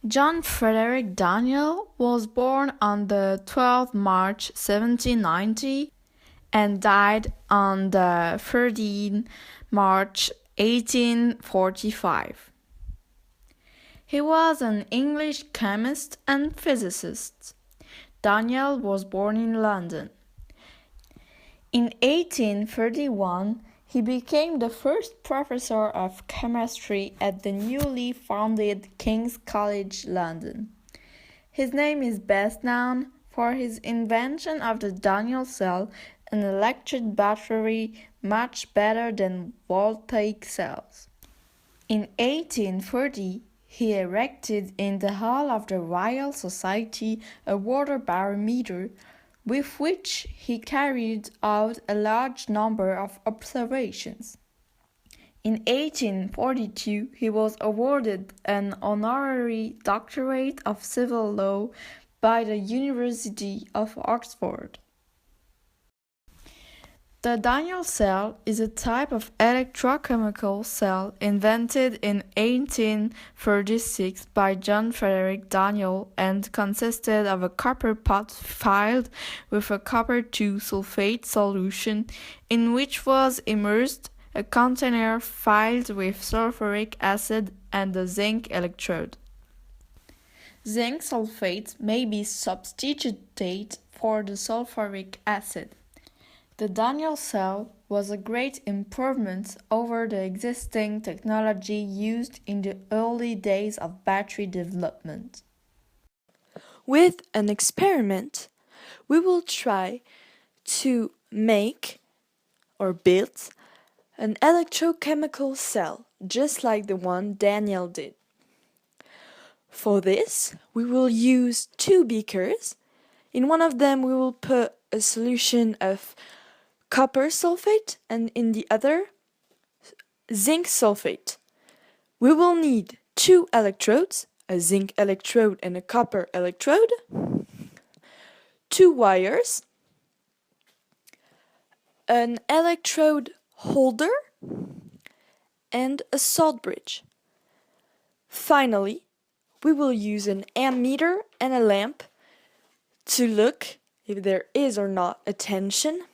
John Frederick Daniel was born on the 12th March 1790 and died on the 13th March 1845. He was an English chemist and physicist. Daniel was born in London. In 1831, he became the first professor of chemistry at the newly founded King's College London. His name is best known for his invention of the Daniel cell, an electric battery much better than voltaic cells. In 1840, he erected in the hall of the Royal Society a water barometer, with which he carried out a large number of observations. In 1842, he was awarded an honorary doctorate of civil law by the University of Oxford. The Daniel cell is a type of electrochemical cell invented in 1836 by John Frederick Daniel and consisted of a copper pot filled with a copper 2 sulfate solution in which was immersed a container filled with sulfuric acid and a zinc electrode. Zinc sulfate may be substituted for the sulfuric acid. The Daniel cell was a great improvement over the existing technology used in the early days of battery development. With an experiment, we will try to make or build an electrochemical cell just like the one Daniel did. For this, we will use two beakers. In one of them, we will put a solution of copper sulfate and in the other, zinc sulfate. We will need two electrodes, a zinc electrode and a copper electrode, two wires, an electrode holder, and a salt bridge. Finally, we will use an ammeter and a lamp to look if there is or not a tension.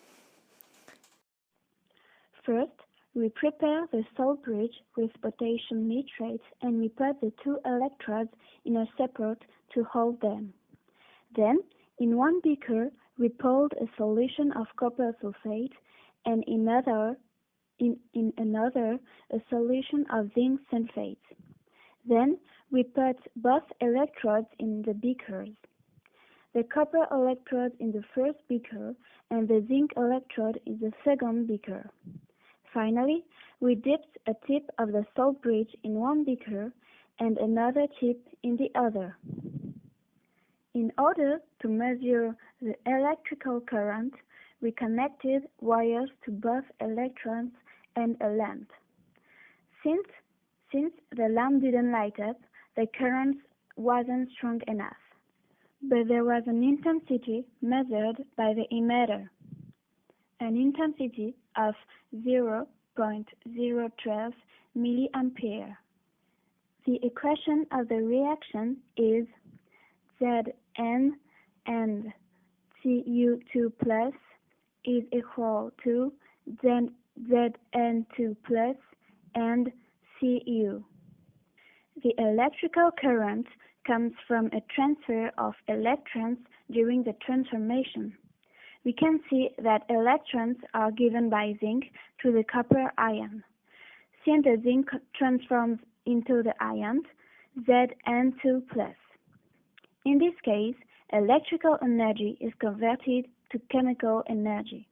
First, we prepare the salt bridge with potassium nitrate and we put the two electrodes in a separate to hold them. Then, in one beaker, we poured a solution of copper sulfate and in another a solution of zinc sulfate. Then, we put both electrodes in the beakers. The copper electrode in the first beaker and the zinc electrode in the second beaker. Finally, we dipped a tip of the salt bridge in one beaker and another tip in the other. In order to measure the electrical current, we connected wires to both electrodes and a lamp. Since the lamp didn't light up, the current wasn't strong enough, but there was an intensity measured by the emitter, an intensity of 0.012 milliampere. The equation of the reaction is Zn and Cu2 plus is equal to Zn2 plus and Cu. The electrical current comes from a transfer of electrons during the transformation. We can see that electrons are given by zinc to the copper ion. Since the zinc transforms into the ions, Zn2 plus. In this case, electrical energy is converted to chemical energy.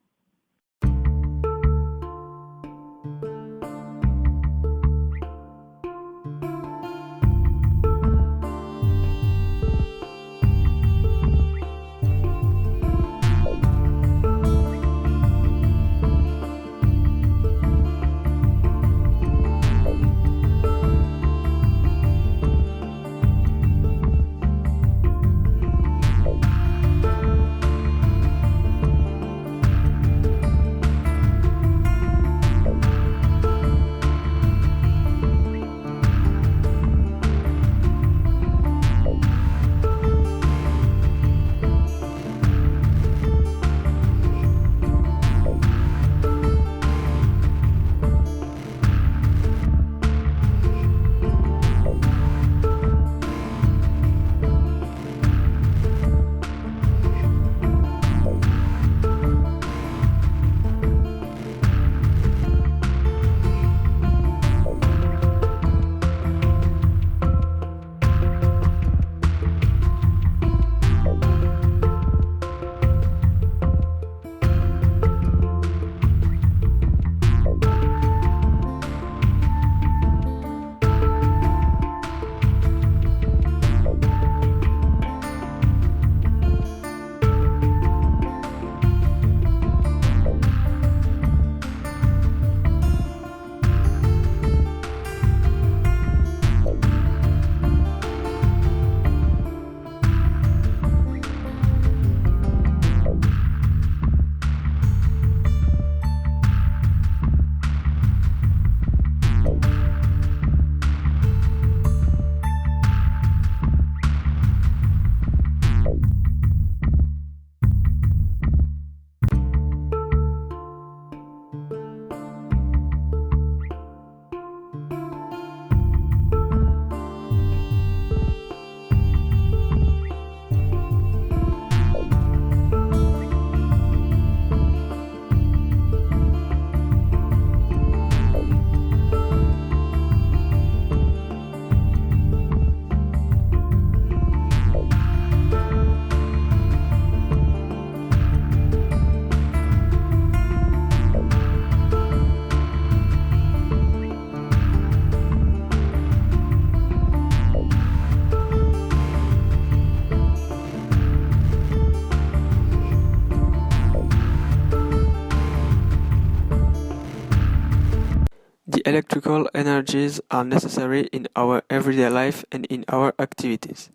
electrical energies are necessary in our everyday life and in our activities.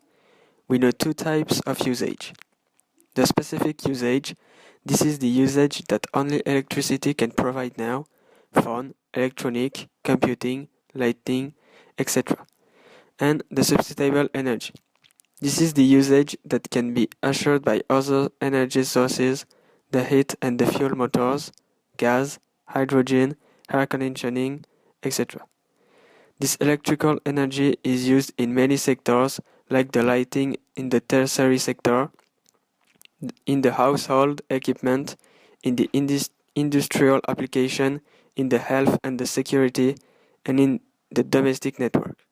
We know two types of usage. The specific usage, this is the usage that only electricity can provide now, phone, electronic, computing, lighting, etc. And the substitutable energy. This is the usage that can be assured by other energy sources, the heat and the fuel motors, gas, hydrogen, air conditioning, etc. This electrical energy is used in many sectors, like the lighting in the tertiary sector, in the household equipment, in the industrial application, in the health and the security, and in the domestic network.